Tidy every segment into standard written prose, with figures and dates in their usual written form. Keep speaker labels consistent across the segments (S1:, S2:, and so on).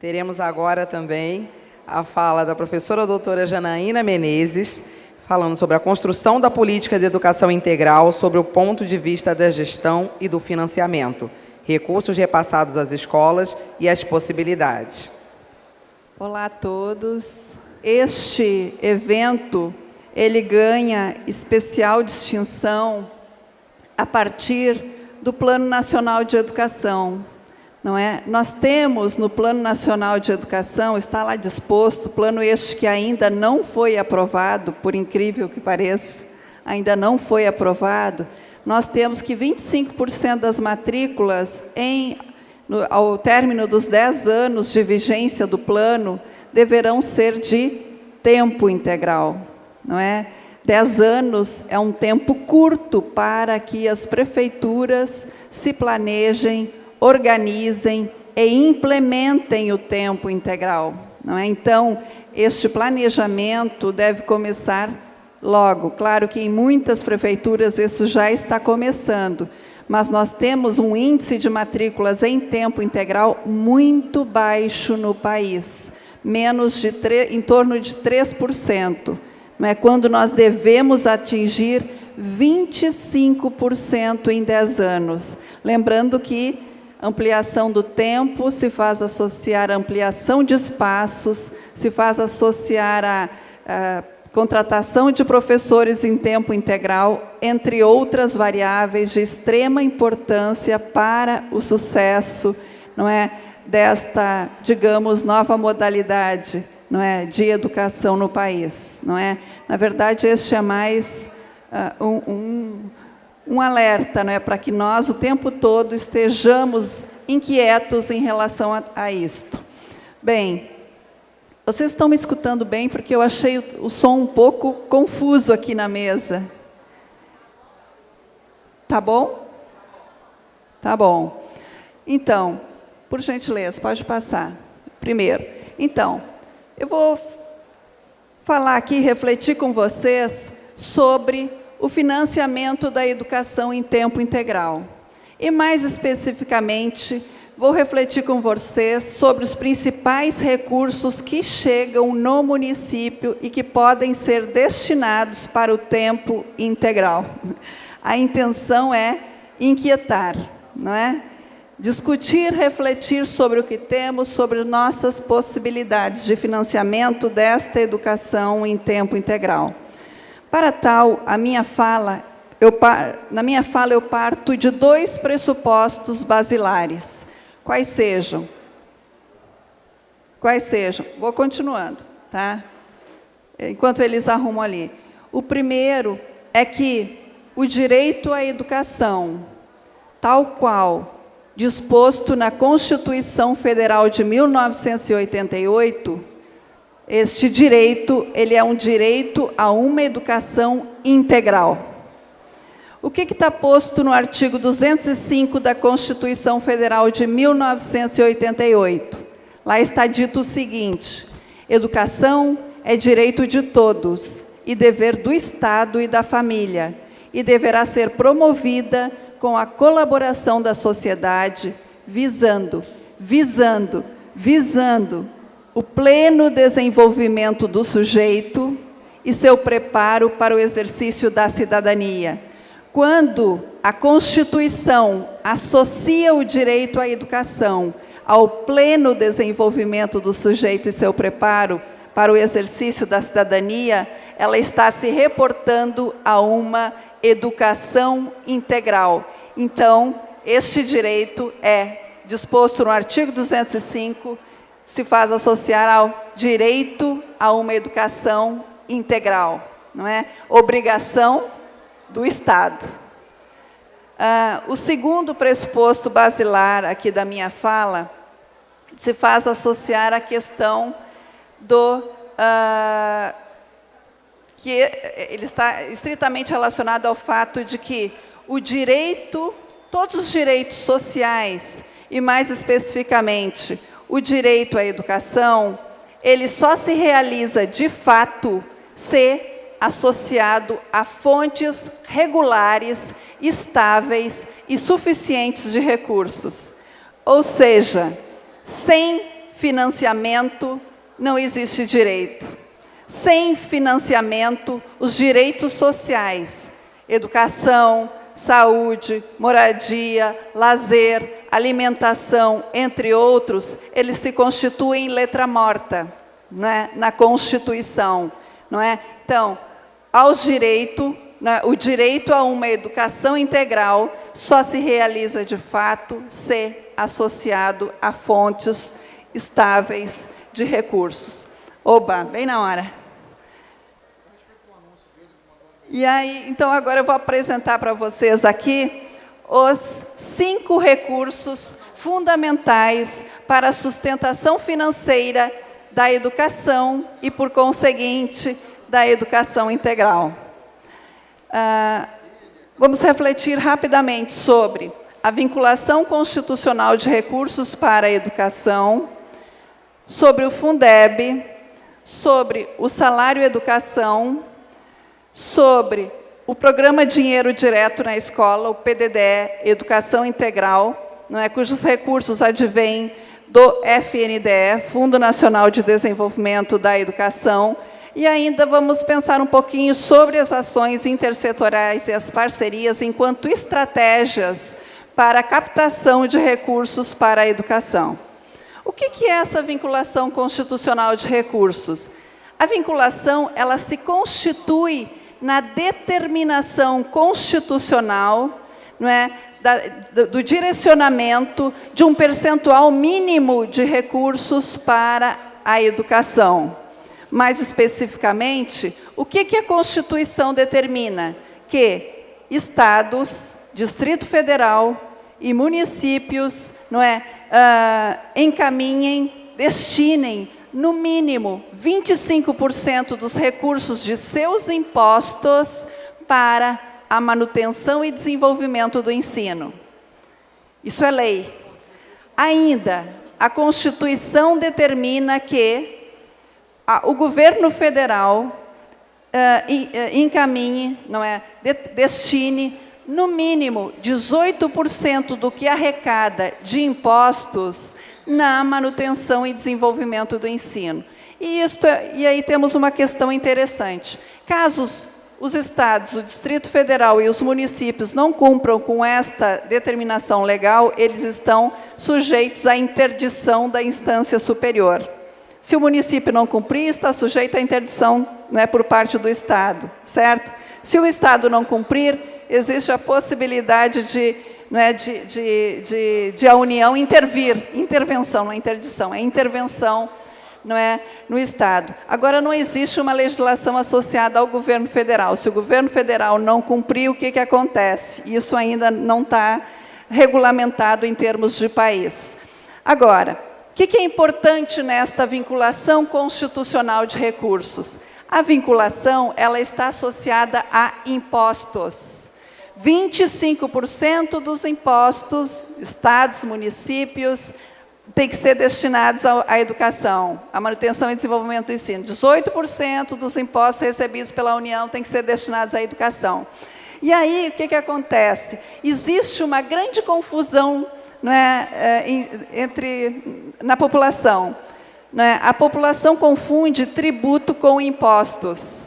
S1: Teremos agora também a fala da professora doutora Janaína Menezes, falando sobre a construção da política de educação integral sob o ponto de vista da gestão e do financiamento, recursos repassados às escolas e as possibilidades.
S2: Olá a todos. Este evento, ele ganha especial distinção a partir do Plano Nacional de Educação. Não é? Nós temos no Plano Nacional de Educação, está lá disposto, plano este que ainda não foi aprovado, por incrível que pareça, ainda não foi aprovado, nós temos que 25% das matrículas, ao término dos 10 anos de vigência do plano, deverão ser de tempo integral. Não é? 10 anos é um tempo curto para que as prefeituras se planejem, organizem e implementem o tempo integral. Não é? Então, este planejamento deve começar logo. Claro que em muitas prefeituras isso já está começando, mas nós temos um índice de matrículas em tempo integral muito baixo no país, em torno de 3%. Não é? Quando nós devemos atingir 25% em 10 anos. Lembrando que ampliação do tempo se faz associar a ampliação de espaços, se faz associar a contratação de professores em tempo integral, entre outras variáveis de extrema importância para o sucesso, não é, desta, digamos, nova modalidade, não é, de educação no país. Não é? Na verdade, este é mais um alerta, não é, para que nós o tempo todo estejamos inquietos em relação a isto. Bem, vocês estão me escutando bem, porque eu achei o som um pouco confuso aqui na mesa. Tá bom? Tá bom. Então, por gentileza, pode passar. Primeiro. Então, eu vou falar aqui, refletir com vocês sobre o financiamento da educação em tempo integral. E, mais especificamente, vou refletir com vocês sobre os principais recursos que chegam no município e que podem ser destinados para o tempo integral. A intenção é inquietar, não é? Discutir, refletir sobre o que temos, sobre nossas possibilidades de financiamento desta educação em tempo integral. Para tal, na minha fala eu parto de 2 pressupostos basilares. Quais sejam? Vou continuando, tá? Enquanto eles arrumam ali. O primeiro é que o direito à educação, tal qual disposto na Constituição Federal de 1988, este direito, ele é um direito a uma educação integral. O que está posto no artigo 205 da Constituição Federal de 1988? Lá está dito o seguinte: educação é direito de todos e dever do Estado e da família, e deverá ser promovida com a colaboração da sociedade, visando o pleno desenvolvimento do sujeito e seu preparo para o exercício da cidadania. Quando a Constituição associa o direito à educação ao pleno desenvolvimento do sujeito e seu preparo para o exercício da cidadania, ela está se reportando a uma educação integral. Então, este direito é disposto no artigo 205, se faz associar ao direito a uma educação integral, não é? Obrigação do Estado. O segundo pressuposto basilar aqui da minha fala se faz associar a questão do que ele está estritamente relacionado ao fato de que o direito, todos os direitos sociais, e mais especificamente o direito à educação, ele só se realiza de fato se associado a fontes regulares, estáveis e suficientes de recursos. Ou seja, sem financiamento, não existe direito. Sem financiamento, os direitos sociais, educação, saúde, moradia, lazer, alimentação, entre outros, eles se constituem letra morta, né, na Constituição, não é? Então, o direito a uma educação integral só se realiza de fato se associado a fontes estáveis de recursos. Oba, bem na hora. E aí, então agora eu vou apresentar para vocês aqui os 5 recursos fundamentais para a sustentação financeira da educação e, por conseguinte, da educação integral. Vamos refletir rapidamente sobre a vinculação constitucional de recursos para a educação, sobre o Fundeb, sobre o salário educação, sobre o Programa Dinheiro Direto na Escola, o PDDE, Educação Integral, não é, cujos recursos advêm do FNDE, Fundo Nacional de Desenvolvimento da Educação, e ainda vamos pensar um pouquinho sobre as ações intersetoriais e as parcerias enquanto estratégias para a captação de recursos para a educação. O que é essa vinculação constitucional de recursos? A vinculação, ela se constitui na determinação constitucional, não é, do direcionamento de um percentual mínimo de recursos para a educação. Mais especificamente, o que a Constituição determina? Que estados, Distrito Federal e municípios, não é, encaminhem, destinem, no mínimo, 25% dos recursos de seus impostos para a manutenção e desenvolvimento do ensino. Isso é lei. Ainda, a Constituição determina que o governo federal encaminhe, não é, destine, no mínimo, 18% do que arrecada de impostos na manutenção e desenvolvimento do ensino. E aí temos uma questão interessante. Caso os estados, o Distrito Federal e os municípios não cumpram com esta determinação legal, eles estão sujeitos à interdição da instância superior. Se o município não cumprir, está sujeito à interdição, né, por parte do Estado, certo? Se o Estado não cumprir, existe a possibilidade de a União intervir. Intervenção, não é interdição, é intervenção, não é, no Estado. Agora, não existe uma legislação associada ao governo federal. Se o governo federal não cumprir, o que acontece? Isso ainda não está regulamentado em termos de país. Agora, o que é importante nesta vinculação constitucional de recursos? A vinculação, ela está associada a impostos. 25% dos impostos, estados, municípios, tem que ser destinados à educação, à manutenção e desenvolvimento do ensino. 18% dos impostos recebidos pela União tem que ser destinados à educação. E aí, o que acontece? Existe uma grande confusão, não é, na população. Não é? A população confunde tributo com impostos.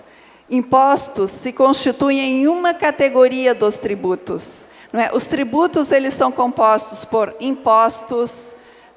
S2: Impostos se constituem em uma categoria dos tributos. Não é? Os tributos, eles são compostos por impostos,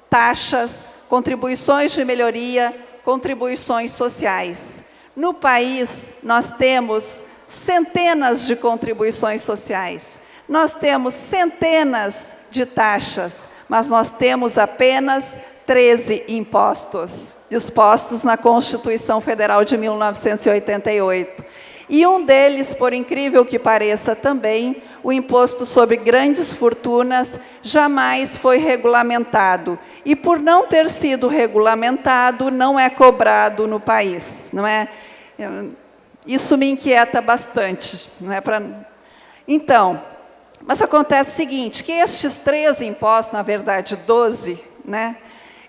S2: taxas, contribuições de melhoria, contribuições sociais. No país, nós temos centenas de contribuições sociais. Nós temos centenas de taxas, mas nós temos apenas 13 impostos, dispostos na Constituição Federal de 1988. E um deles, por incrível que pareça também, o imposto sobre grandes fortunas, jamais foi regulamentado. E por não ter sido regulamentado, não é cobrado no país. Não é? Isso me inquieta bastante. Não é pra... Então, mas acontece o seguinte, que estes 13 impostos, na verdade 12, né?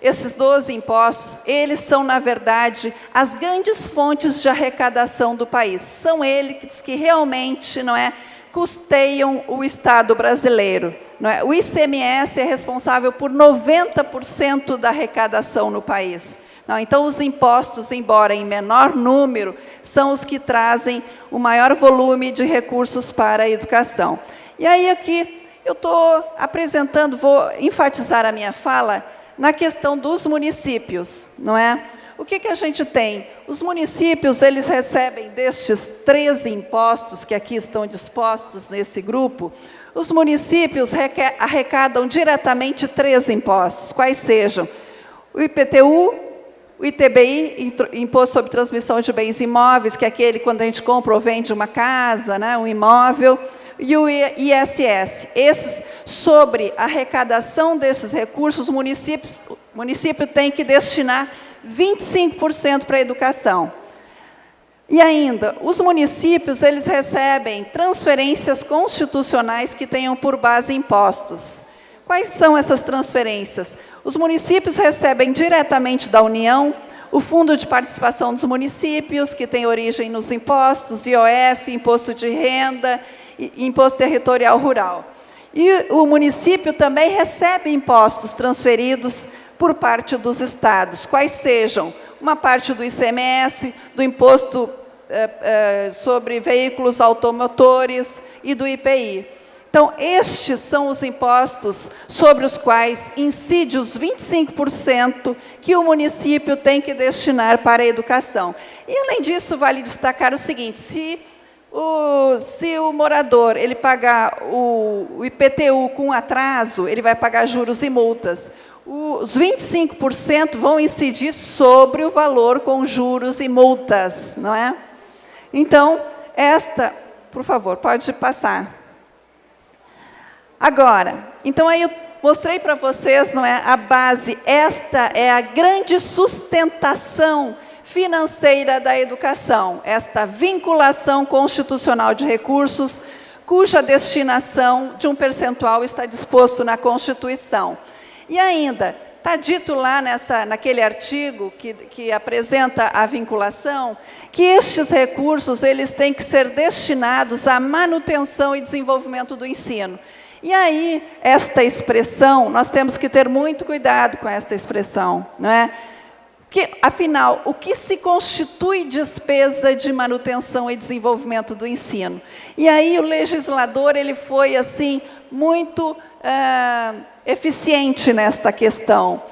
S2: Esses 12 impostos, eles são, na verdade, as grandes fontes de arrecadação do país. São eles que realmente, não é, custeiam o Estado brasileiro. Não é? O ICMS é responsável por 90% da arrecadação no país. Não, então, os impostos, embora em menor número, são os que trazem o maior volume de recursos para a educação. E aí, aqui, eu estou apresentando, vou enfatizar a minha fala na questão dos municípios, não é? O que a gente tem? Os municípios, eles recebem destes 13 impostos que aqui estão dispostos nesse grupo, os municípios arrecadam diretamente 3 impostos, quais sejam o IPTU, o ITBI, Imposto sobre Transmissão de Bens Imóveis, que é aquele quando a gente compra ou vende uma casa, né, um imóvel, e o ISS. Esses, sobre a arrecadação desses recursos, o município tem que destinar 25% para a educação. E ainda, os municípios, eles recebem transferências constitucionais que tenham por base impostos. Quais são essas transferências? Os municípios recebem diretamente da União o Fundo de Participação dos Municípios, que tem origem nos impostos, IOF, Imposto de Renda, Imposto Territorial Rural. E o município também recebe impostos transferidos por parte dos estados, quais sejam uma parte do ICMS, do Imposto sobre Veículos Automotores e do IPI. Então, estes são os impostos sobre os quais incide os 25% que o município tem que destinar para a educação. E, além disso, vale destacar o seguinte, se o morador ele pagar o IPTU com atraso, ele vai pagar juros e multas. Os 25% vão incidir sobre o valor com juros e multas, não é? Então, por favor, pode passar. Agora, então aí eu mostrei para vocês, não é, a base, esta é a grande sustentação financeira da educação, esta vinculação constitucional de recursos, cuja destinação de um percentual está disposto na Constituição. E ainda, está dito lá naquele artigo que apresenta a vinculação, que estes recursos eles têm que ser destinados à manutenção e desenvolvimento do ensino. E aí, esta expressão, nós temos que ter muito cuidado com esta expressão, não é? Afinal, o que se constitui despesa de manutenção e desenvolvimento do ensino? E aí o legislador ele foi assim, muito eficiente nesta questão.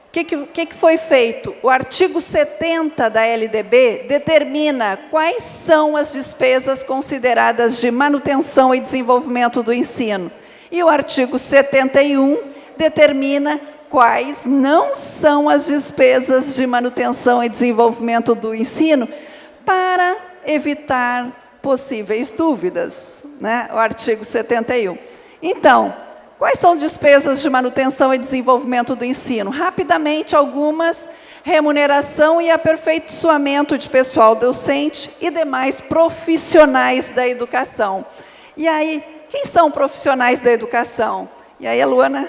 S2: O que foi feito? O artigo 70 da LDB determina quais são as despesas consideradas de manutenção e desenvolvimento do ensino. E o artigo 71 determina quais não são as despesas de manutenção e desenvolvimento do ensino para evitar possíveis dúvidas, né? O artigo 71. Então, quais são despesas de manutenção e desenvolvimento do ensino? Rapidamente, algumas: remuneração e aperfeiçoamento de pessoal docente e demais profissionais da educação. E aí, quem são profissionais da educação? E aí a Luana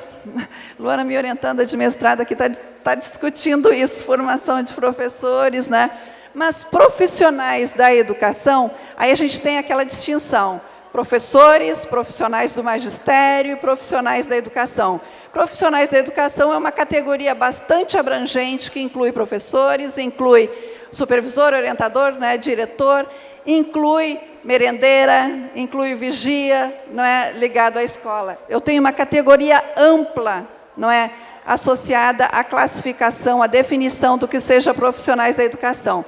S2: me orientando, de mestrado aqui, está discutindo isso, formação de professores, né? Mas profissionais da educação, aí a gente tem aquela distinção: professores, profissionais do magistério e profissionais da educação. Profissionais da educação é uma categoria bastante abrangente, que inclui professores, inclui supervisor, orientador, né, diretor, inclui merendeira, inclui vigia, não é, ligado à escola. Eu tenho uma categoria ampla, não é, associada à classificação, à definição do que seja profissionais da educação.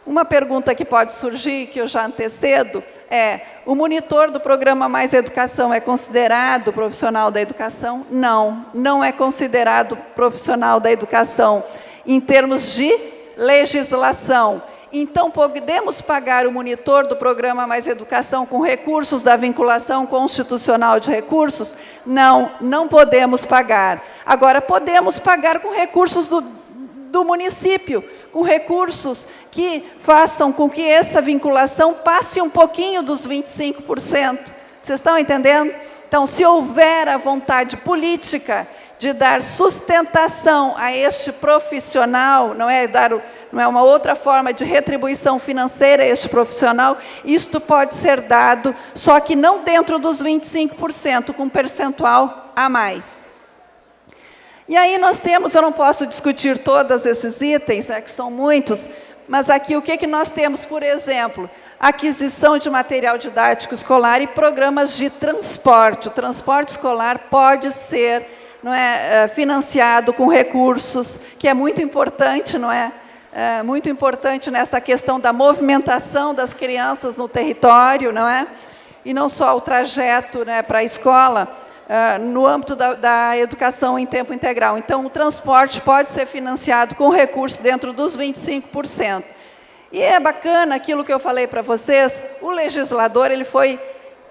S2: Uma pergunta que pode surgir, que eu já antecedo, é: o monitor do programa Mais Educação é considerado profissional da educação? Não, não é considerado profissional da educação em termos de legislação. Então, podemos pagar o monitor do programa Mais Educação com recursos da vinculação constitucional de recursos? Não, não podemos pagar. Agora, podemos pagar com recursos do município, com recursos que façam com que essa vinculação passe um pouquinho dos 25%. Vocês estão entendendo? Então, se houver a vontade política de dar sustentação a este profissional, não é dar não é uma outra forma de retribuição financeira a este profissional, isto pode ser dado, só que não dentro dos 25%, com um percentual a mais. E aí nós temos, eu não posso discutir todos esses itens, que são muitos, mas aqui o que nós temos, por exemplo, aquisição de material didático escolar e programas de transporte. O transporte escolar pode ser, não é, financiado com recursos, que é muito importante, não é? Muito importante nessa questão da movimentação das crianças no território, não é? E não só o trajeto, né, para a escola, no âmbito da educação em tempo integral. Então, o transporte pode ser financiado com recursos dentro dos 25%. E é bacana aquilo que eu falei para vocês, o legislador ele foi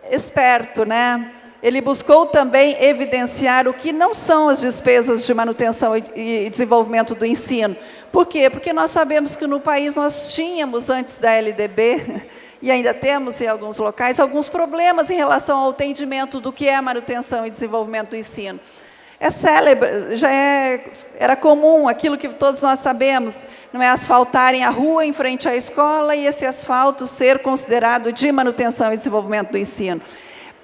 S2: esperto, né? Ele buscou também evidenciar o que não são as despesas de manutenção e desenvolvimento do ensino. Por quê? Porque nós sabemos que no país nós tínhamos, antes da LDB, e ainda temos em alguns locais, alguns problemas em relação ao entendimento do que é manutenção e desenvolvimento do ensino. É célebre, era comum, aquilo que todos nós sabemos, não é, asfaltarem a rua em frente à escola e esse asfalto ser considerado de manutenção e desenvolvimento do ensino.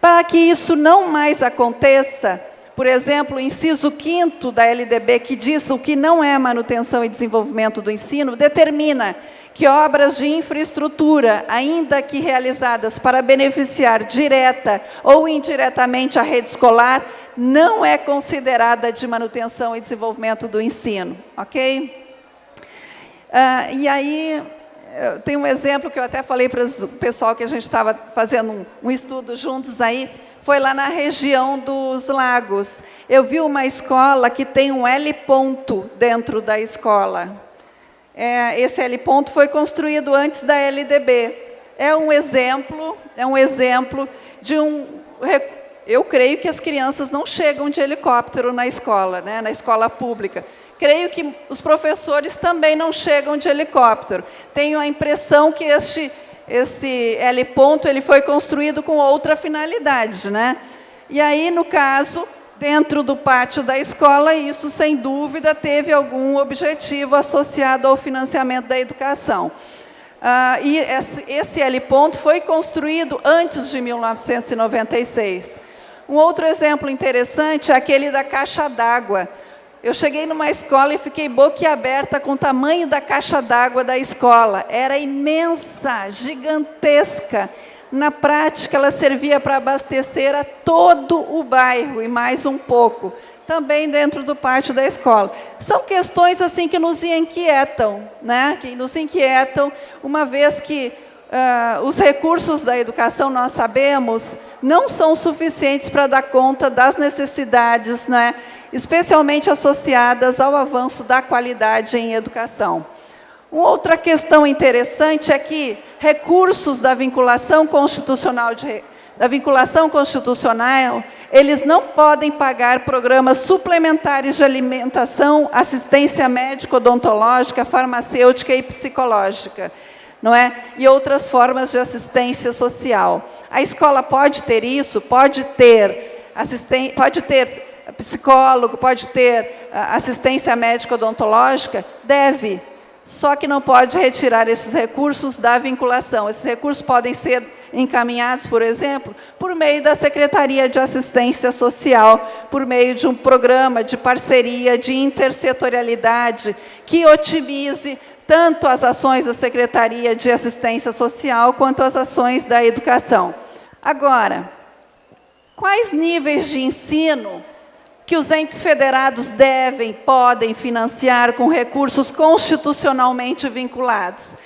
S2: Para que isso não mais aconteça, por exemplo, o inciso 5º da LDB, que diz o que não é manutenção e desenvolvimento do ensino, determina que obras de infraestrutura, ainda que realizadas para beneficiar direta ou indiretamente a rede escolar, não é considerada de manutenção e desenvolvimento do ensino, ok? E aí, tem um exemplo que eu até falei para o pessoal que a gente estava fazendo um estudo juntos aí, foi lá na região dos Lagos. Eu vi uma escola que tem um L ponto dentro da escola. Esse L ponto foi construído antes da LDB. É um exemplo de eu creio que as crianças não chegam de helicóptero na escola, né, na escola pública. Creio que os professores também não chegam de helicóptero. Tenho a impressão que esse L ponto ele foi construído com outra finalidade, né? E aí, no caso, dentro do pátio da escola, isso, sem dúvida, teve algum objetivo associado ao financiamento da educação. E esse L ponto foi construído antes de 1996. Um outro exemplo interessante é aquele da caixa d'água. Eu cheguei numa escola e fiquei boquiaberta com o tamanho da caixa d'água da escola. Era imensa, gigantesca. Na prática, ela servia para abastecer a todo o bairro e mais um pouco, também dentro do pátio da escola. São questões assim que nos inquietam, né? Que nos inquietam, uma vez que os recursos da educação, nós sabemos, não são suficientes para dar conta das necessidades, né? Especialmente associadas ao avanço da qualidade em educação. Uma outra questão interessante é que recursos da vinculação constitucional, eles não podem pagar programas suplementares de alimentação, assistência médico-odontológica, farmacêutica e psicológica, não é? E outras formas de assistência social. A escola pode ter isso, pode ter psicólogo, pode ter assistência médico-odontológica? Deve. Só que não pode retirar esses recursos da vinculação. Esses recursos podem ser encaminhados, por exemplo, por meio da Secretaria de Assistência Social, por meio de um programa de parceria, de intersetorialidade, que otimize tanto as ações da Secretaria de Assistência Social, quanto as ações da educação. Agora, quais níveis de ensino que os entes federados podem financiar com recursos constitucionalmente vinculados?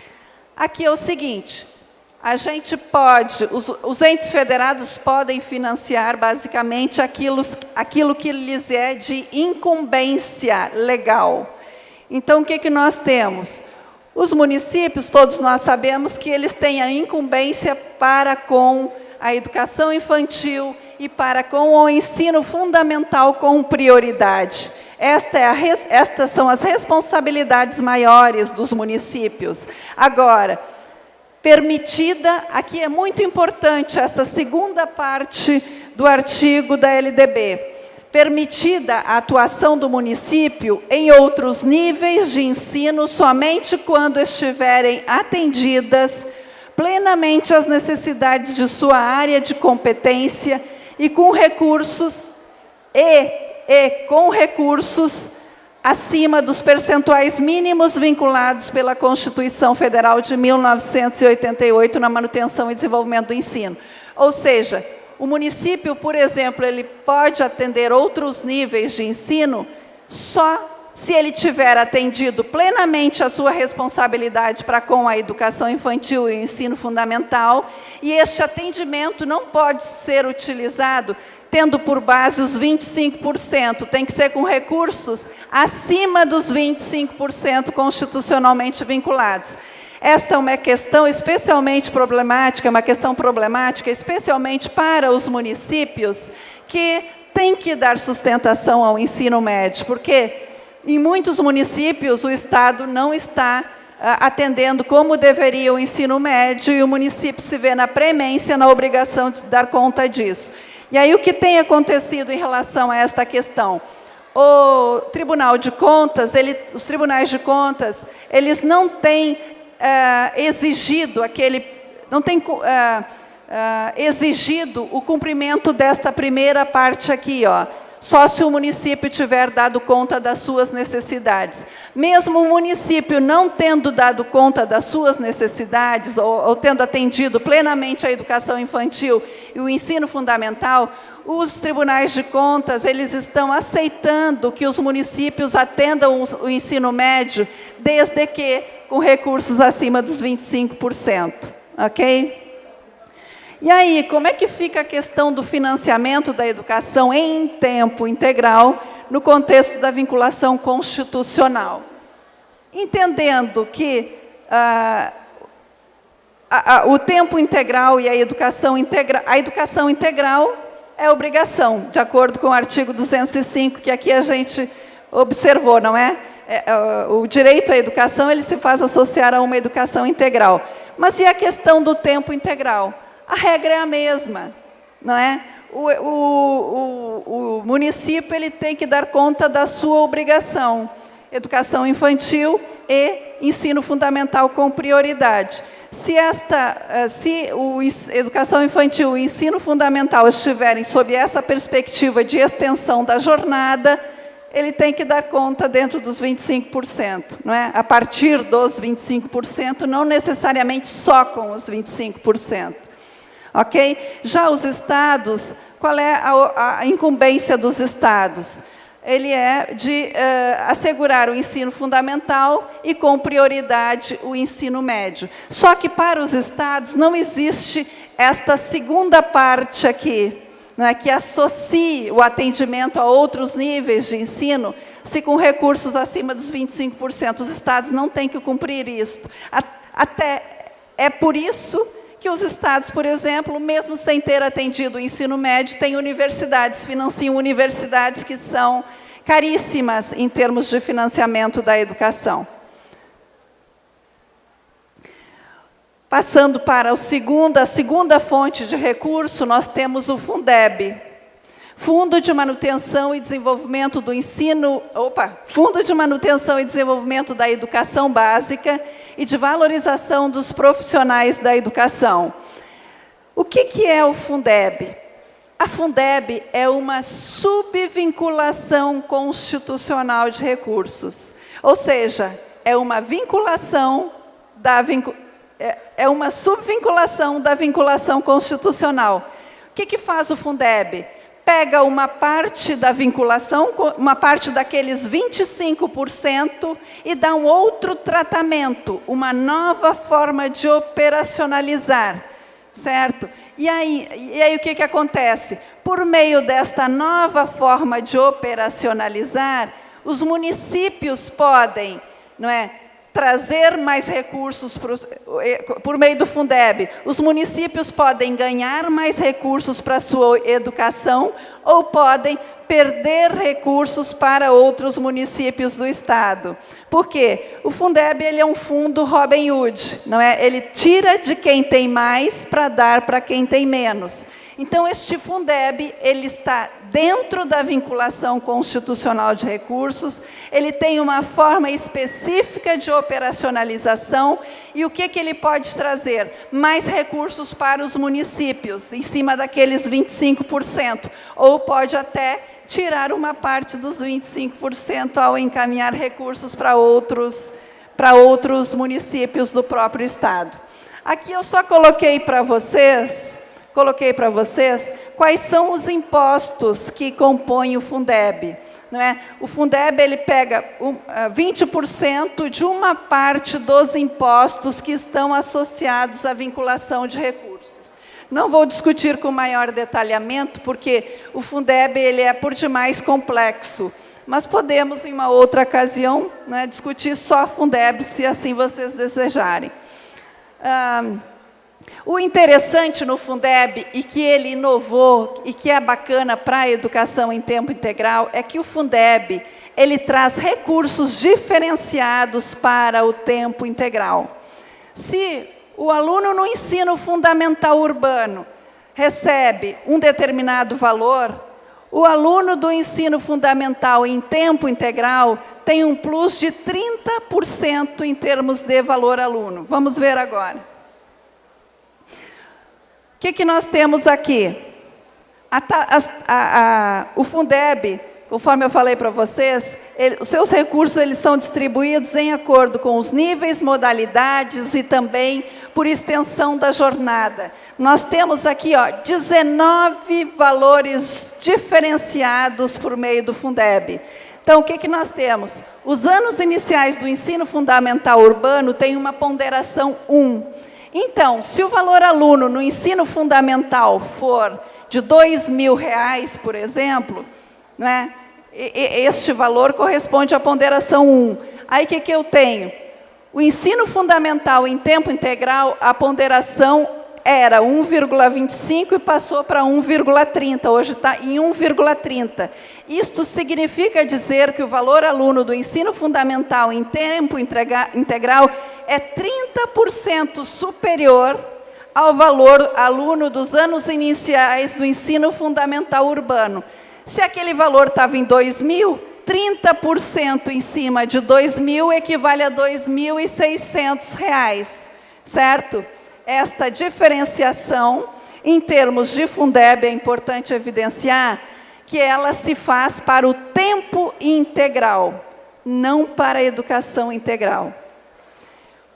S2: Aqui é o seguinte, os entes federados podem financiar basicamente aquilo que lhes é de incumbência legal. Então, o que nós temos? Os municípios, todos nós sabemos que eles têm a incumbência para com a educação infantil e para com o ensino fundamental com prioridade. Estas são as responsabilidades maiores dos municípios. Agora, aqui é muito importante essa segunda parte do artigo da LDB, permitida a atuação do município em outros níveis de ensino somente quando estiverem atendidas plenamente as necessidades de sua área de competência e com recursos acima dos percentuais mínimos vinculados pela Constituição Federal de 1988 na manutenção e desenvolvimento do ensino. Ou seja, o município, por exemplo, ele pode atender outros níveis de ensino só se ele tiver atendido plenamente a sua responsabilidade para com a educação infantil e o ensino fundamental, e este atendimento não pode ser utilizado tendo por base os 25%, tem que ser com recursos acima dos 25% constitucionalmente vinculados. Esta é uma questão especialmente problemática, especialmente para os municípios que têm que dar sustentação ao ensino médio, porque em muitos municípios o Estado não está atendendo como deveria o ensino médio e o município se vê na premência, na obrigação de dar conta disso. E aí o que tem acontecido em relação a esta questão? O Tribunal de Contas, os tribunais de contas, eles não têm exigido exigido o cumprimento desta primeira parte aqui, ó. Só se o município tiver dado conta das suas necessidades. Mesmo o município não tendo dado conta das suas necessidades, ou tendo atendido plenamente a educação infantil e o ensino fundamental, os tribunais de contas, eles estão aceitando que os municípios atendam o ensino médio, desde que com recursos acima dos 25%. Ok? E aí, como é que fica a questão do financiamento da educação em tempo integral no contexto da vinculação constitucional? Entendendo que o tempo integral e a educação integral é obrigação, de acordo com o artigo 205, que aqui a gente observou, não é? O direito à educação, ele se faz associar a uma educação integral. Mas e a questão do tempo integral? A regra é a mesma, não é? O município ele tem que dar conta da sua obrigação, educação infantil e ensino fundamental com prioridade. Se educação infantil e ensino fundamental estiverem sob essa perspectiva de extensão da jornada, ele tem que dar conta dentro dos 25%, não é? A partir dos 25%, não necessariamente só com os 25%. Ok? Já os estados, qual é a incumbência dos estados? Ele é de assegurar o ensino fundamental e, com prioridade, o ensino médio. Só que, para os estados, não existe esta segunda parte aqui, não é, que associe o atendimento a outros níveis de ensino, se com recursos acima dos 25%. Os estados não têm que cumprir isso. É por isso que os estados, por exemplo, mesmo sem ter atendido o ensino médio, têm universidades, financiam universidades que são caríssimas em termos de financiamento da educação. Passando para a segunda fonte de recurso, nós temos o Fundeb. Fundo de Manutenção e Desenvolvimento do Ensino... Fundo de Manutenção e Desenvolvimento da Educação Básica e de Valorização dos Profissionais da Educação. O que é o Fundeb? A Fundeb é uma subvinculação constitucional de recursos. Ou seja, é uma vinculação uma subvinculação da vinculação constitucional. O que faz o Fundeb? Pega uma parte da vinculação, uma parte daqueles 25% e dá um outro tratamento, uma nova forma de operacionalizar, certo? E aí o que acontece? Por meio desta nova forma de operacionalizar, os municípios podem, não é, trazer mais recursos por meio do Fundeb. Os municípios podem ganhar mais recursos para a sua educação ou podem perder recursos para outros municípios do Estado. Por quê? O Fundeb ele é um fundo Robin Hood, não é? Ele tira de quem tem mais para dar para quem tem menos. Então, este Fundeb ele está dentro da vinculação constitucional de recursos, ele tem uma forma específica de operacionalização, e o que ele pode trazer? Mais recursos para os municípios, em cima daqueles 25%, ou pode até tirar uma parte dos 25% ao encaminhar recursos para outros municípios do próprio Estado. Aqui eu só coloquei para vocês quais são os impostos que compõem o Fundeb. Não é? O Fundeb ele pega 20% de uma parte dos impostos que estão associados à vinculação de recursos. Não vou discutir com maior detalhamento, porque o Fundeb ele é por demais complexo, mas podemos, em uma outra ocasião, né, discutir só Fundeb, se assim vocês desejarem. O interessante no Fundeb, e que ele inovou, e que é bacana para a educação em tempo integral, é que o Fundeb ele traz recursos diferenciados para o tempo integral. Se o aluno no ensino fundamental urbano recebe um determinado valor, o aluno do ensino fundamental em tempo integral tem um plus de 30% em termos de valor aluno. Vamos ver agora. O que nós temos aqui? O Fundeb, conforme eu falei para vocês, os seus recursos eles são distribuídos em acordo com os níveis, modalidades e também por extensão da jornada. Nós temos aqui 19 valores diferenciados por meio do Fundeb. Então, o que nós temos? Os anos iniciais do ensino fundamental urbano têm uma ponderação 1. Então, se o valor aluno no ensino fundamental for de R$2.000, por exemplo, né, este valor corresponde à ponderação 1. Aí, o que eu tenho? O ensino fundamental em tempo integral, a ponderação era 1,25 e passou para 1,30, hoje está em 1,30. Isto significa dizer que o valor aluno do ensino fundamental em tempo integral é 30% superior ao valor aluno dos anos iniciais do ensino fundamental urbano. Se aquele valor estava em R$2.000, 30% em cima de R$2.000 equivale a R$2.600, certo? Esta diferenciação, em termos de Fundeb, é importante evidenciar que ela se faz para o tempo integral, não para a educação integral.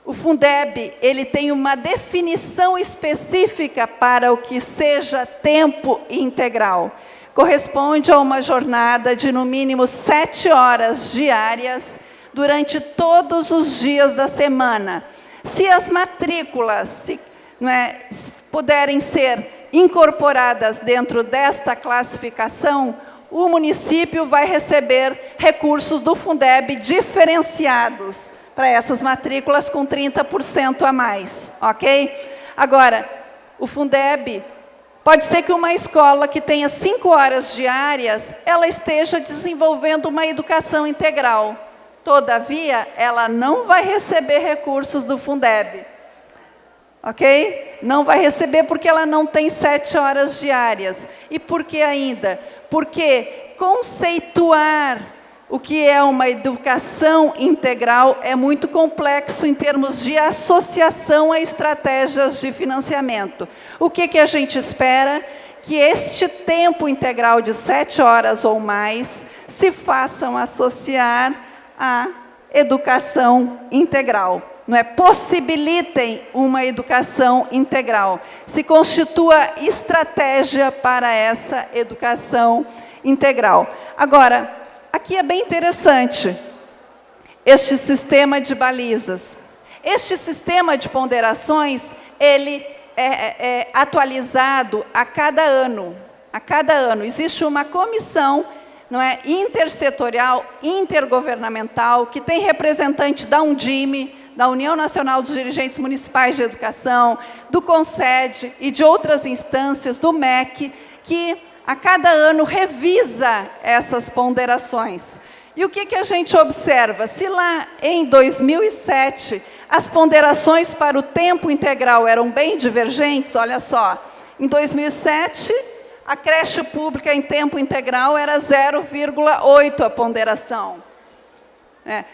S2: O Fundeb ele tem uma definição específica para o que seja tempo integral. Corresponde a uma jornada de, no mínimo, 7 horas diárias durante todos os dias da semana. Se as matrículas puderem ser incorporadas dentro desta classificação, o município vai receber recursos do Fundeb diferenciados para essas matrículas com 30% a mais, ok? Agora, o Fundeb, pode ser que uma escola que tenha 5 horas diárias, ela esteja desenvolvendo uma educação integral. Todavia, ela não vai receber recursos do Fundeb, ok? Não vai receber porque ela não tem 7 horas diárias. E por que ainda? Porque conceituar o que é uma educação integral é muito complexo em termos de associação a estratégias de financiamento. O que a gente espera? Que este tempo integral de 7 horas ou mais se façam associar à educação integral. Possibilitem uma educação integral. Se constitua estratégia para essa educação integral. Agora, aqui é bem interessante este sistema de balizas. Este sistema de ponderações, ele é atualizado a cada ano. A cada ano. Existe uma comissão intersetorial, intergovernamental, que tem representante da Undime, da União Nacional dos Dirigentes Municipais de Educação, do CONSED e de outras instâncias, do MEC, que a cada ano revisa essas ponderações. E o que a gente observa? Se lá em 2007 as ponderações para o tempo integral eram bem divergentes, olha só, em 2007 A creche pública em tempo integral era 0,8 a ponderação.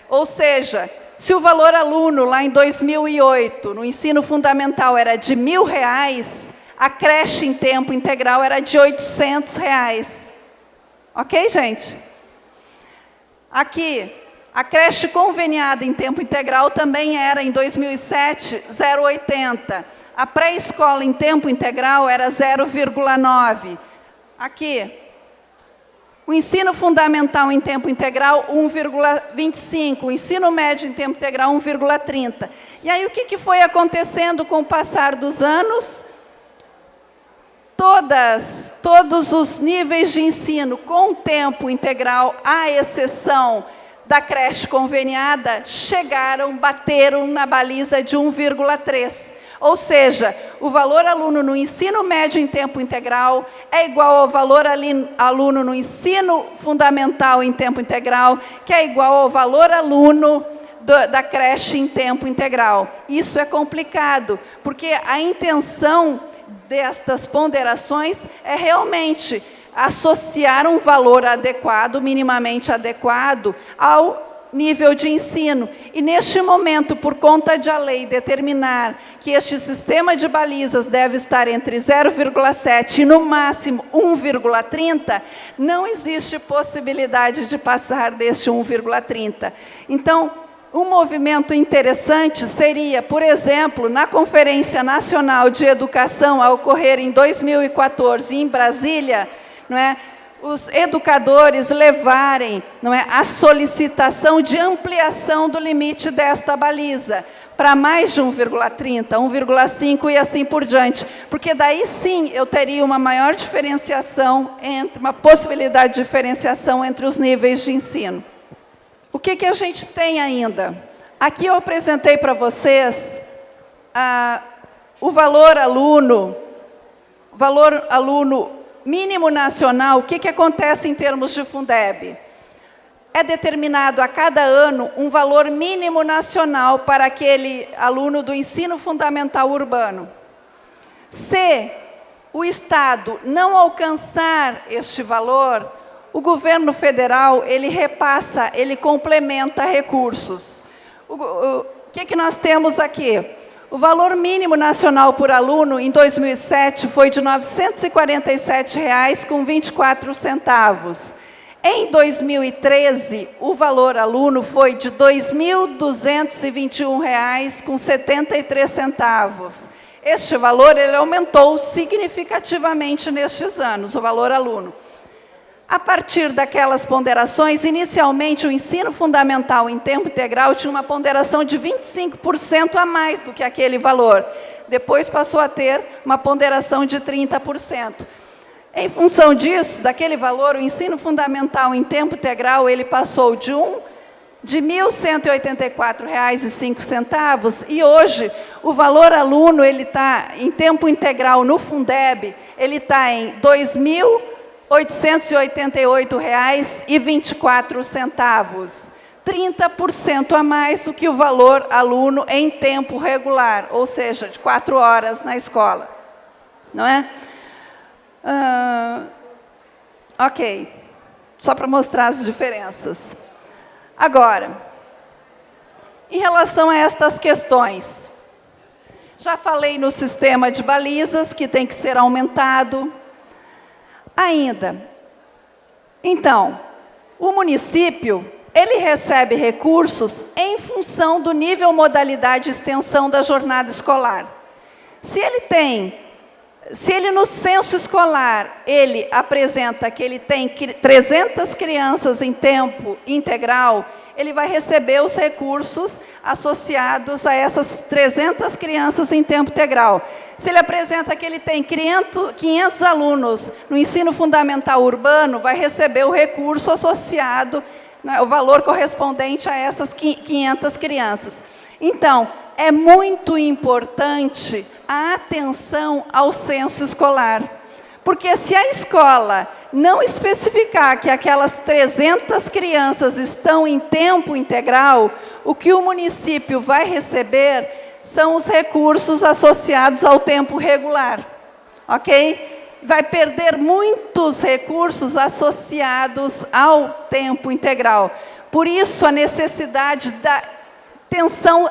S2: Ou seja, se o valor aluno lá em 2008, no ensino fundamental, era de R$1.000, a creche em tempo integral era de R$800. Ok, gente? Aqui, a creche conveniada em tempo integral também era, em 2007, 0,80. A pré-escola em tempo integral era 0,9. Aqui, o ensino fundamental em tempo integral, 1,25. O ensino médio em tempo integral, 1,30. E aí, o que foi acontecendo com o passar dos anos? Todos os níveis de ensino com tempo integral, à exceção da creche conveniada, bateram na baliza de 1,3. Ou seja, o valor aluno no ensino médio em tempo integral é igual ao valor aluno no ensino fundamental em tempo integral, que é igual ao valor aluno da creche em tempo integral. Isso é complicado, porque a intenção destas ponderações é realmente associar um valor adequado, minimamente adequado, ao nível de ensino. E neste momento, por conta de a lei determinar que este sistema de balizas deve estar entre 0,7 e no máximo 1,30, não existe possibilidade de passar deste 1,30. Então, um movimento interessante seria, por exemplo, na Conferência Nacional de Educação, a ocorrer em 2014 em Brasília, os educadores levarem a solicitação de ampliação do limite desta baliza para mais de 1,30, 1,5 e assim por diante. Porque daí sim eu teria uma maior diferenciação, uma possibilidade de diferenciação entre os níveis de ensino. O que a gente tem ainda? Aqui eu apresentei para vocês o valor aluno mínimo nacional. O que acontece em termos de Fundeb? É determinado a cada ano um valor mínimo nacional para aquele aluno do ensino fundamental urbano. Se o Estado não alcançar este valor, o governo federal, ele repassa, ele complementa recursos. O que nós temos aqui? O valor mínimo nacional por aluno, em 2007, foi de R$ 947,24. Em 2013, o valor aluno foi de R$ 2.221,73. Este valor ele aumentou significativamente nestes anos, o valor aluno. A partir daquelas ponderações, inicialmente o ensino fundamental em tempo integral tinha uma ponderação de 25% a mais do que aquele valor. Depois passou a ter uma ponderação de 30%. Em função disso, daquele valor, o ensino fundamental em tempo integral ele passou de R$ 1.184,05 e hoje o valor aluno ele está em tempo integral no Fundeb, ele está em R$ 2.888,24, 30% a mais do que o valor aluno em tempo regular, ou seja, de 4 horas na escola. Não é? Ok, só para mostrar as diferenças. Agora, em relação a estas questões, já falei no sistema de balizas, que tem que ser aumentado. Ainda, então, o município, ele recebe recursos em função do nível, modalidade e extensão da jornada escolar. Se ele no censo escolar, ele apresenta que ele tem 300 crianças em tempo integral, ele vai receber os recursos associados a essas 300 crianças em tempo integral. Se ele apresenta que ele tem 500 alunos no ensino fundamental urbano, vai receber o recurso associado, o valor correspondente a essas 500 crianças. Então, é muito importante a atenção ao censo escolar. Porque se a escola não especificar que aquelas 300 crianças estão em tempo integral, o que o município vai receber são os recursos associados ao tempo regular. Ok? vai perder muitos recursos associados ao tempo integral. Por isso, a necessidade da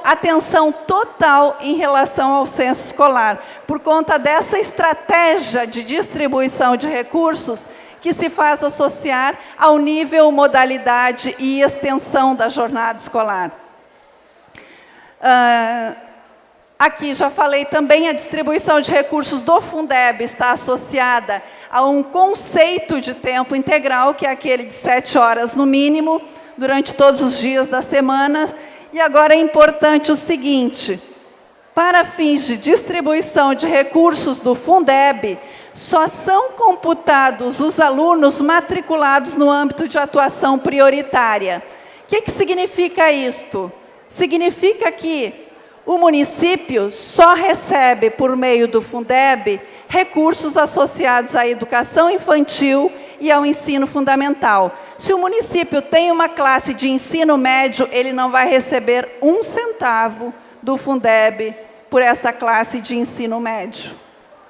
S2: atenção total em relação ao censo escolar, por conta dessa estratégia de distribuição de recursos que se faz associar ao nível, modalidade e extensão da jornada escolar. Aqui já falei também, a distribuição de recursos do Fundeb está associada a um conceito de tempo integral, que é aquele de 7 horas no mínimo, durante todos os dias da semana. E agora é importante o seguinte: para fins de distribuição de recursos do Fundeb, só são computados os alunos matriculados no âmbito de atuação prioritária. O que significa isto? Significa que o município só recebe, por meio do Fundeb, recursos associados à educação infantil e ao ensino fundamental. Se o município tem uma classe de ensino médio, ele não vai receber 1 centavo do Fundeb por essa classe de ensino médio,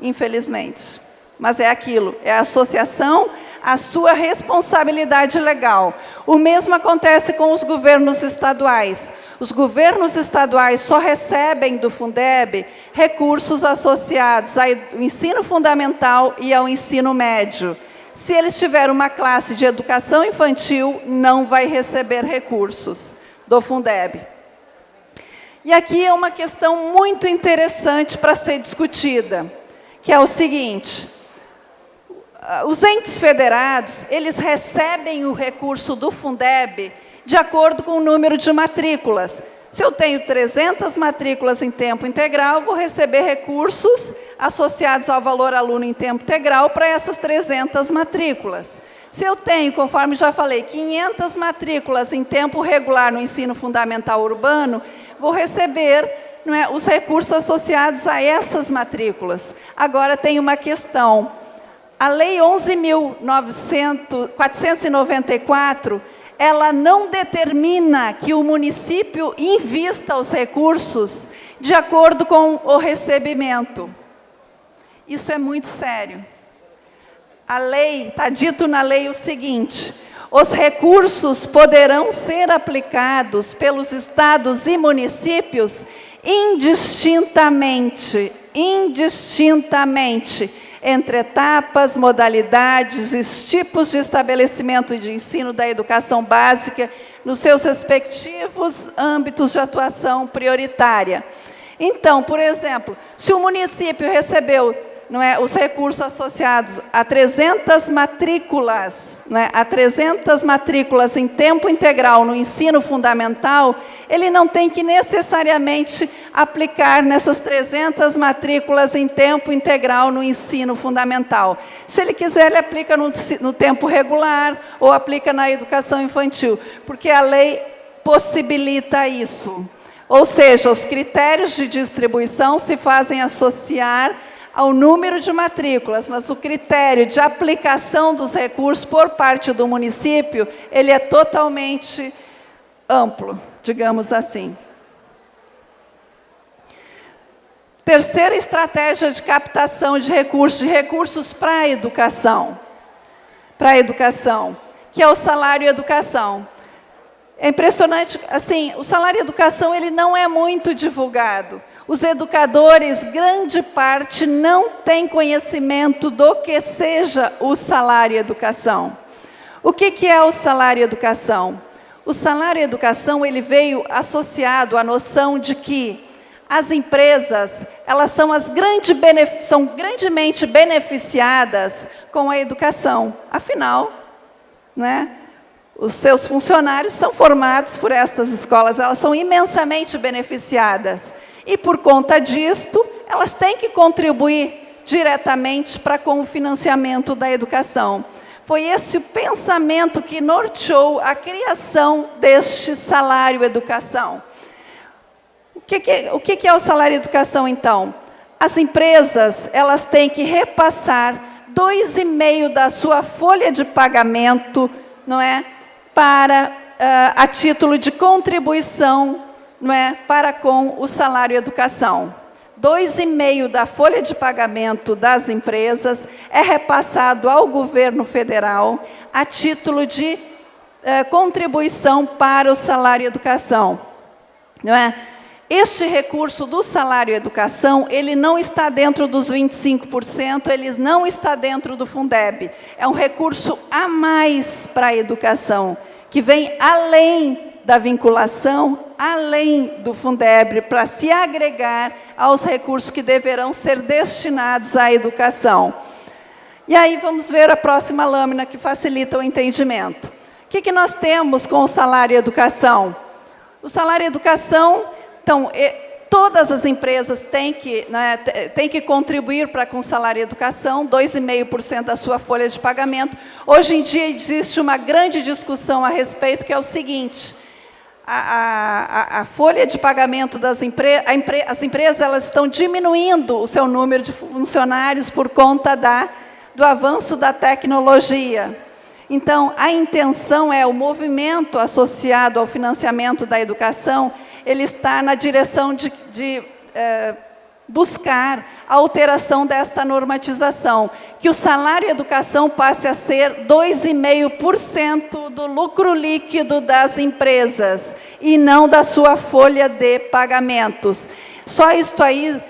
S2: infelizmente. Mas é aquilo, é a associação à sua responsabilidade legal. O mesmo acontece com os governos estaduais. Os governos estaduais só recebem do Fundeb recursos associados ao ensino fundamental e ao ensino médio. Se eles tiverem uma classe de educação infantil, não vai receber recursos do Fundeb. E aqui é uma questão muito interessante para ser discutida, que é o seguinte: os entes federados, eles recebem o recurso do Fundeb de acordo com o número de matrículas. Se eu tenho 300 matrículas em tempo integral, vou receber recursos associados ao valor aluno em tempo integral para essas 300 matrículas. Se eu tenho, conforme já falei, 500 matrículas em tempo regular no ensino fundamental urbano, vou receber, não é, os recursos associados a essas matrículas. Agora tem uma questão. A Lei 11.494, ela não determina que o município invista os recursos de acordo com o recebimento. Isso é muito sério. A lei, está dito na lei o seguinte: os recursos poderão ser aplicados pelos estados e municípios indistintamente, entre etapas, modalidades e tipos de estabelecimento de ensino da educação básica nos seus respectivos âmbitos de atuação prioritária. Então, por exemplo, se o município recebeu, não é, os recursos associados a 300 matrículas, não é, a 300 matrículas em tempo integral no ensino fundamental, ele não tem que necessariamente aplicar nessas 300 matrículas em tempo integral no ensino fundamental. Se ele quiser, ele aplica no tempo regular ou aplica na educação infantil, porque a lei possibilita isso. Ou seja, os critérios de distribuição se fazem associar ao número de matrículas, mas o critério de aplicação dos recursos por parte do município, ele é totalmente amplo, digamos assim. Terceira estratégia de captação de recursos para a educação, que é o salário educação. É impressionante, assim, o salário educação, ele não é muito divulgado. Os educadores, grande parte, não tem conhecimento do que seja o salário educação. O que é o salário educação? O salário educação, ele veio associado à noção de que as empresas, elas são grandemente beneficiadas com a educação. Afinal, né, os seus funcionários são formados por estas escolas, elas são imensamente beneficiadas. E, por conta disto, elas têm que contribuir diretamente com o financiamento da educação. Foi esse o pensamento que norteou a criação deste salário educação. O que é o salário educação, então? As empresas, elas têm que repassar 2,5% da sua folha de pagamento, não é, para a título de contribuição, não é, para com o salário educação. 2,5% da folha de pagamento das empresas é repassado ao governo federal a título de contribuição para o salário-educação. Não é? Este recurso do salário-educação, ele não está dentro dos 25%, ele não está dentro do Fundeb. É um recurso a mais para a educação, que vem além da vinculação, além do Fundeb, para se agregar aos recursos que deverão ser destinados à educação. E aí vamos ver a próxima lâmina que facilita o entendimento. O que nós temos com o salário-educação? O salário-educação, então, todas as empresas têm que contribuir com o salário-educação, 2,5% da sua folha de pagamento. Hoje em dia existe uma grande discussão a respeito, que é o seguinte: a folha de pagamento das empresas, as empresas elas estão diminuindo o seu número de funcionários por conta do avanço da tecnologia. Então, a intenção é o movimento associado ao financiamento da educação, ele está na direção de buscar a alteração desta normatização, que o salário-educação passe a ser 2,5% do lucro líquido das empresas, e não da sua folha de pagamentos. Só isto aí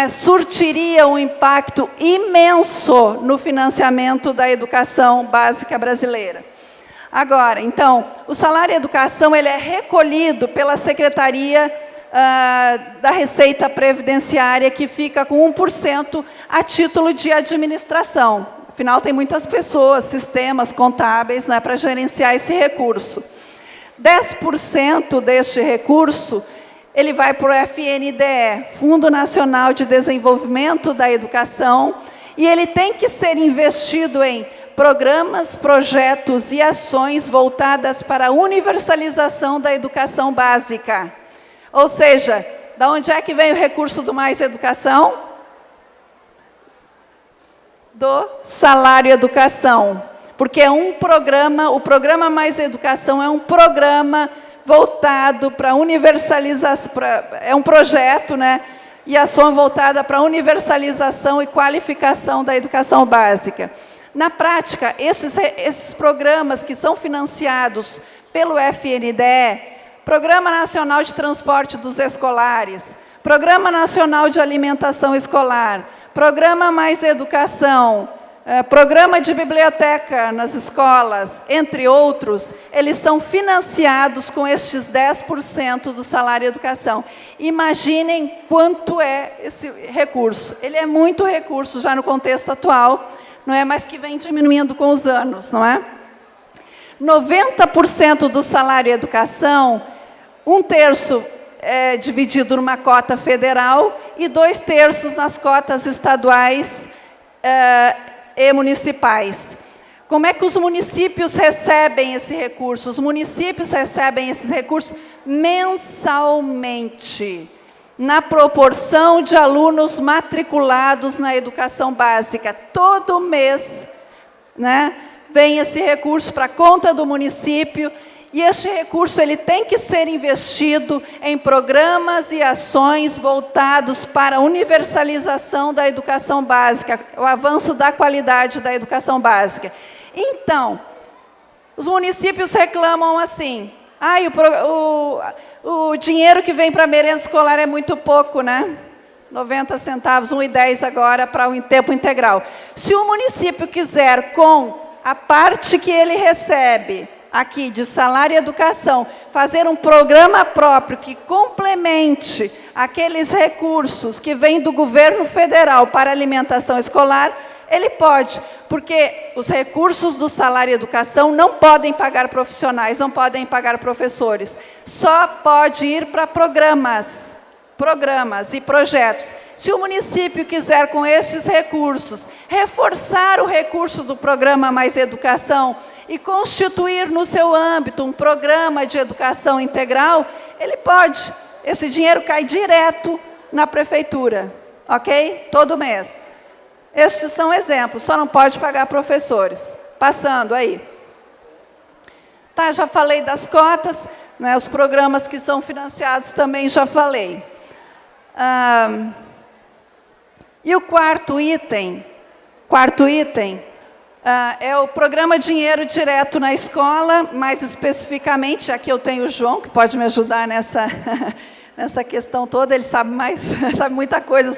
S2: surtiria um impacto imenso no financiamento da educação básica brasileira. Agora, então, o salário-educação ele é recolhido pela Secretaria da Receita Previdenciária, que fica com 1% a título de administração. Afinal, tem muitas pessoas, sistemas contábeis, para gerenciar esse recurso. 10% deste recurso ele vai para o FNDE, Fundo Nacional de Desenvolvimento da Educação, e ele tem que ser investido em programas, projetos e ações voltadas para a universalização da educação básica. Ou seja, de onde é que vem o recurso do Mais Educação? Do salário-educação. Porque é um programa, o programa Mais Educação é um programa voltado para universalização, é um projeto, e ação voltada para a universalização e qualificação da educação básica. Na prática, esses programas que são financiados pelo FNDE, Programa Nacional de Transporte dos Escolares, Programa Nacional de Alimentação Escolar, Programa Mais Educação, Programa de Biblioteca nas escolas, entre outros, eles são financiados com estes 10% do salário-educação. Imaginem quanto é esse recurso. Ele é muito recurso já no contexto atual, mas que vem diminuindo com os anos, 90% do salário-educação, 1/3 é dividido numa cota federal e 2/3 nas cotas estaduais e municipais. Como é que os municípios recebem esse recurso? Os municípios recebem esses recursos mensalmente, na proporção de alunos matriculados na educação básica. Todo mês, vem esse recurso para a conta do município, e este recurso ele tem que ser investido em programas e ações voltados para a universalização da educação básica, o avanço da qualidade da educação básica. Então, os municípios reclamam assim: o dinheiro que vem para a merenda escolar é muito pouco, 90 centavos, 1,10 agora para o tempo integral. Se o município quiser, com a parte que ele recebe aqui de salário e educação, fazer um programa próprio que complemente aqueles recursos que vêm do governo federal para alimentação escolar, ele pode, porque os recursos do salário e educação não podem pagar profissionais, não podem pagar professores, só pode ir para programas e projetos. Se o município quiser, com estes recursos, reforçar o recurso do programa Mais Educação e constituir no seu âmbito um programa de educação integral, ele pode. Esse dinheiro cai direto na prefeitura, ok? Todo mês. Estes são exemplos, só não pode pagar professores. Passando aí. Tá, já falei das cotas, os programas que são financiados também já falei. E o quarto item é o programa Dinheiro Direto na Escola, mais especificamente, aqui eu tenho o João, que pode me ajudar nessa, nessa questão toda, ele sabe sabe muita coisa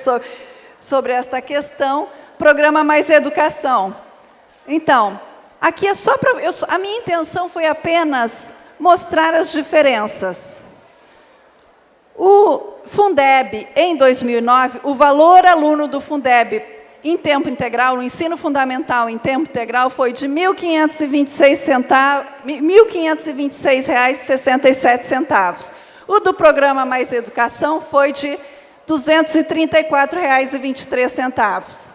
S2: sobre esta questão. Programa Mais Educação. Então, aqui é só para... a minha intenção foi apenas mostrar as diferenças. O Fundeb, em 2009, o valor aluno do Fundeb em tempo integral, no ensino fundamental em tempo integral, foi de R$ 1.526,67. O do programa Mais Educação foi de R$ 234,23.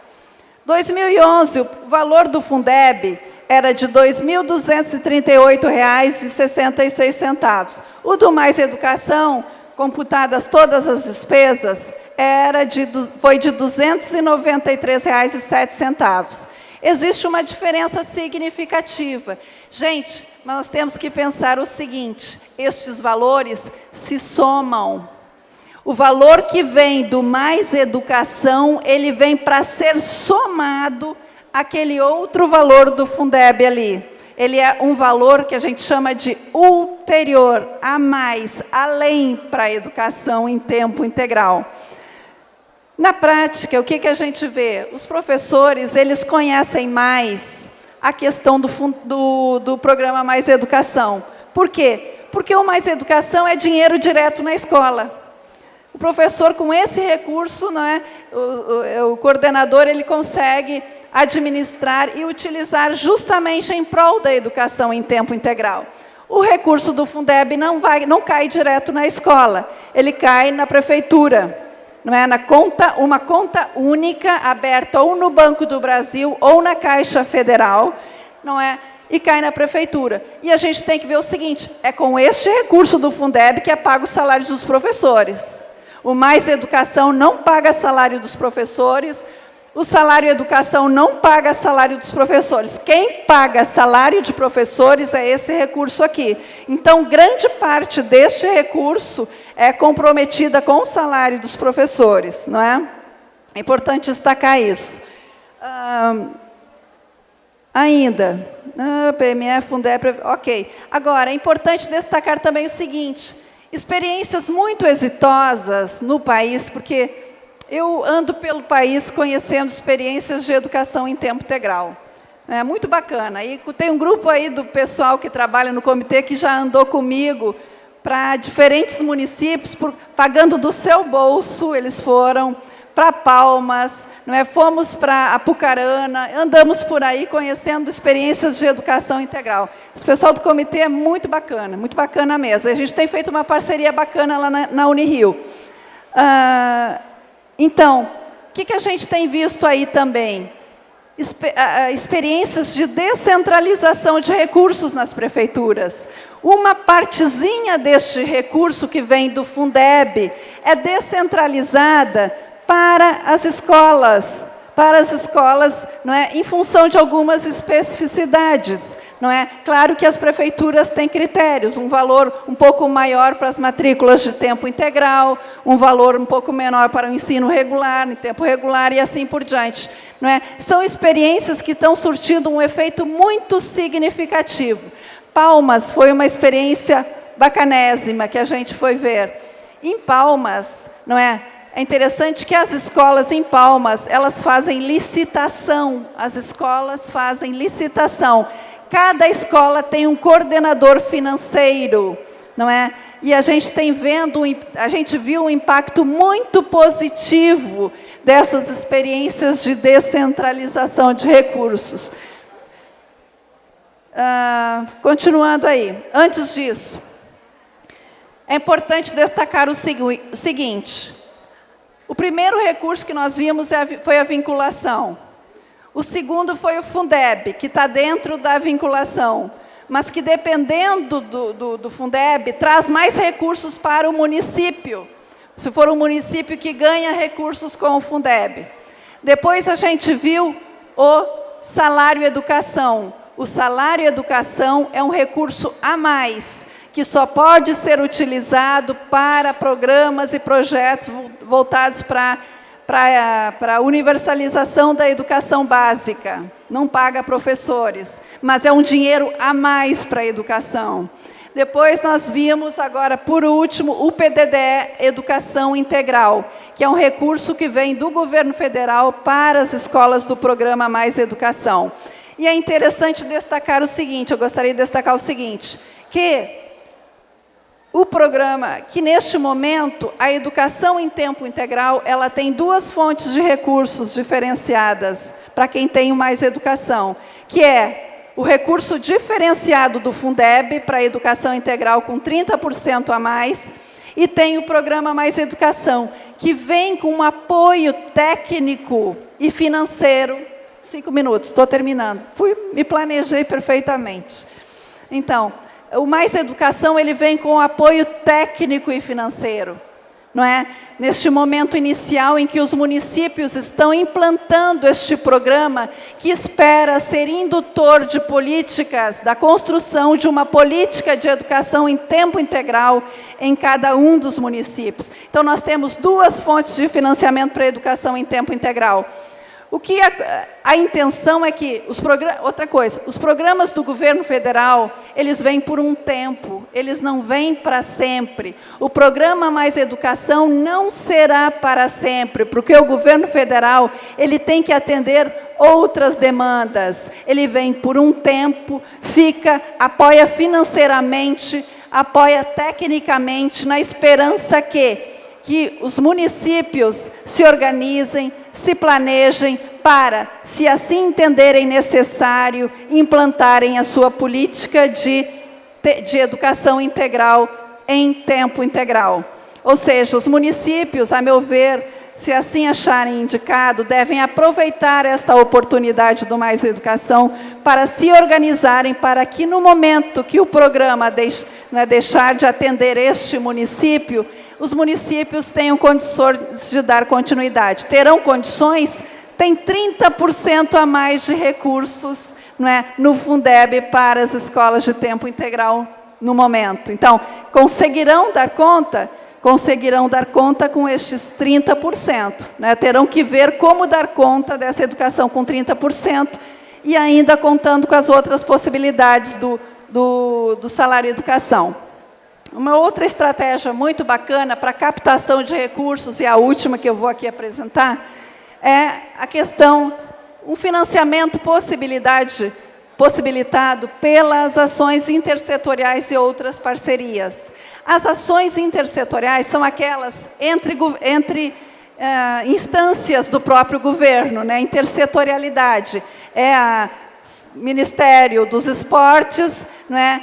S2: 2011, o valor do Fundeb era de R$ 2.238,66. O do Mais Educação, computadas todas as despesas, foi de R$ 293,07. Existe uma diferença significativa. Gente, nós temos que pensar o seguinte, estes valores se somam. O valor que vem do Mais Educação, ele vem para ser somado àquele outro valor do Fundeb ali. Ele é um valor que a gente chama de ulterior, a mais, além para a educação em tempo integral. Na prática, o que a gente vê? Os professores, eles conhecem mais a questão do programa Mais Educação. Por quê? Porque o Mais Educação é dinheiro direto na escola. O professor, com esse recurso, não é, o coordenador, ele consegue administrar e utilizar justamente em prol da educação em tempo integral. O recurso do Fundeb não cai direto na escola, ele cai na prefeitura, não é? Uma conta única, aberta ou no Banco do Brasil ou na Caixa Federal, não é? E cai na prefeitura. E a gente tem que ver o seguinte, é com este recurso do Fundeb que é pago os salários dos professores. O Mais Educação não paga salário dos professores, o Salário Educação não paga salário dos professores. Quem paga salário de professores é esse recurso aqui. Então, grande parte deste recurso é comprometida com o salário dos professores, não é? É importante destacar isso. Ainda, PME, Fundeb, ok. Agora, é importante destacar também o seguinte, experiências muito exitosas no país, porque eu ando pelo país conhecendo experiências de educação em tempo integral. É muito bacana. E tem um grupo aí do pessoal que trabalha no comitê que já andou comigo para diferentes municípios, pagando do seu bolso, eles foram para Palmas, não é? Fomos para Apucarana, andamos por aí conhecendo experiências de educação integral. Esse pessoal do comitê é muito bacana mesmo. A gente tem feito uma parceria bacana lá na Unirio. Então, o que a gente tem visto aí também? Experiências de descentralização de recursos nas prefeituras. Uma partezinha deste recurso que vem do Fundeb é descentralizada para as escolas, não é? Em função de algumas especificidades. Não é? Claro que as prefeituras têm critérios, um valor um pouco maior para as matrículas de tempo integral, um valor um pouco menor para o ensino regular, em tempo regular, e assim por diante. Não é? São experiências que estão surtindo um efeito muito significativo. Palmas foi uma experiência bacanésima que a gente foi ver. Em Palmas, não é? É interessante que as escolas em Palmas, elas fazem licitação. As escolas fazem licitação. Cada escola tem um coordenador financeiro, não é? E a gente viu um impacto muito positivo dessas experiências de descentralização de recursos. Continuando aí, antes disso, é importante destacar o seguinte, o primeiro recurso que nós vimos foi a vinculação. O segundo foi o Fundeb, que está dentro da vinculação, mas que, dependendo do Fundeb, traz mais recursos para o município, se for um município que ganha recursos com o Fundeb. Depois a gente viu o Salário Educação. O Salário Educação é um recurso a mais, que só pode ser utilizado para programas e projetos voltados para para a universalização da educação básica, não paga professores, mas é um dinheiro a mais para a educação. Depois nós vimos agora, por último, o PDDE Educação Integral, que é um recurso que vem do governo federal para as escolas do programa Mais Educação. E é interessante destacar o seguinte, eu gostaria de destacar o seguinte, que o programa, que neste momento, a educação em tempo integral, ela tem duas fontes de recursos diferenciadas para quem tem o Mais Educação, que é o recurso diferenciado do Fundeb para a educação integral com 30% a mais, e tem o programa Mais Educação, que vem com um apoio técnico e financeiro. 5 minutos, estou terminando. Me planejei perfeitamente. Então, o Mais Educação, ele vem com apoio técnico e financeiro, não é? Neste momento inicial em que os municípios estão implantando este programa, que espera ser indutor de políticas, da construção de uma política de educação em tempo integral em cada um dos municípios. Então, nós temos duas fontes de financiamento para a educação em tempo integral. O que a intenção é que, outra coisa, os programas do governo federal, eles vêm por um tempo, eles não vêm para sempre. O programa Mais Educação não será para sempre, porque o governo federal, ele tem que atender outras demandas. Ele vem por um tempo, apoia financeiramente, apoia tecnicamente, na esperança que os municípios se organizem, se planejem para, se assim entenderem necessário, implantarem a sua política de educação integral em tempo integral. Ou seja, os municípios, a meu ver, se assim acharem indicado, devem aproveitar esta oportunidade do Mais Educação para se organizarem, para que no momento que o programa deixar de atender este município, os municípios tenham condições de dar continuidade. Terão condições? Tem 30% a mais de recursos, não é, no Fundeb para as escolas de tempo integral no momento. Então, conseguirão dar conta? Conseguirão dar conta com estes 30%. Né? Terão que ver como dar conta dessa educação com 30% e ainda contando com as outras possibilidades do salário educação. Uma outra estratégia muito bacana para captação de recursos, e a última que eu vou aqui apresentar, é a questão, um financiamento possibilitado pelas ações intersetoriais e outras parcerias. As ações intersetoriais são aquelas entre instâncias do próprio governo, né? Intersetorialidade. É o Ministério dos Esportes, né?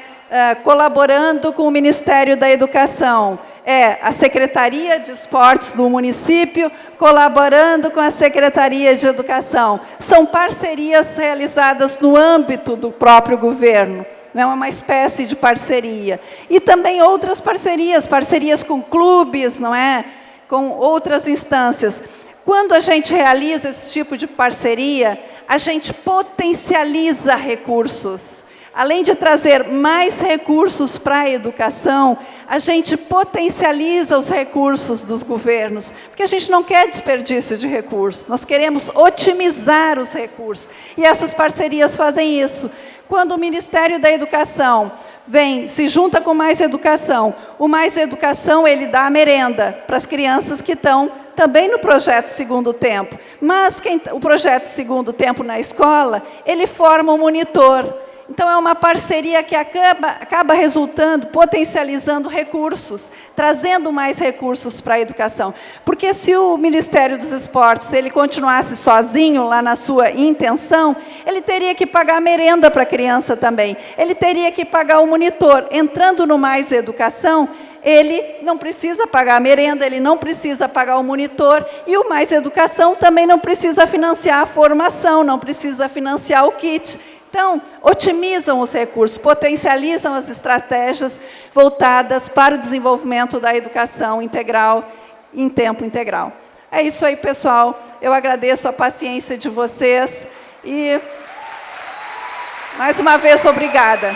S2: Colaborando com o Ministério da Educação. É a Secretaria de Esportes do município, colaborando com a Secretaria de Educação. São parcerias realizadas no âmbito do próprio governo. É uma espécie de parceria. E também outras parcerias com clubes, não é? Com outras instâncias. Quando a gente realiza esse tipo de parceria, a gente potencializa recursos. Além de trazer mais recursos para a educação, a gente potencializa os recursos dos governos, porque a gente não quer desperdício de recursos, nós queremos otimizar os recursos. E essas parcerias fazem isso. Quando o Ministério da Educação se junta com o Mais Educação, o Mais Educação, ele dá a merenda para as crianças que estão também no projeto Segundo Tempo. Mas o projeto Segundo Tempo na escola, ele forma um monitor. Então, é uma parceria que acaba resultando, potencializando recursos, trazendo mais recursos para a educação. Porque se o Ministério dos Esportes ele continuasse sozinho lá na sua intenção, ele teria que pagar merenda para a criança também. Ele teria que pagar o monitor. Entrando no Mais Educação, ele não precisa pagar a merenda, ele não precisa pagar o monitor, e o Mais Educação também não precisa financiar a formação, não precisa financiar o kit. Então, otimizam os recursos, potencializam as estratégias voltadas para o desenvolvimento da educação integral em tempo integral. É isso aí, pessoal. Eu agradeço a paciência de vocês e, mais uma vez, obrigada.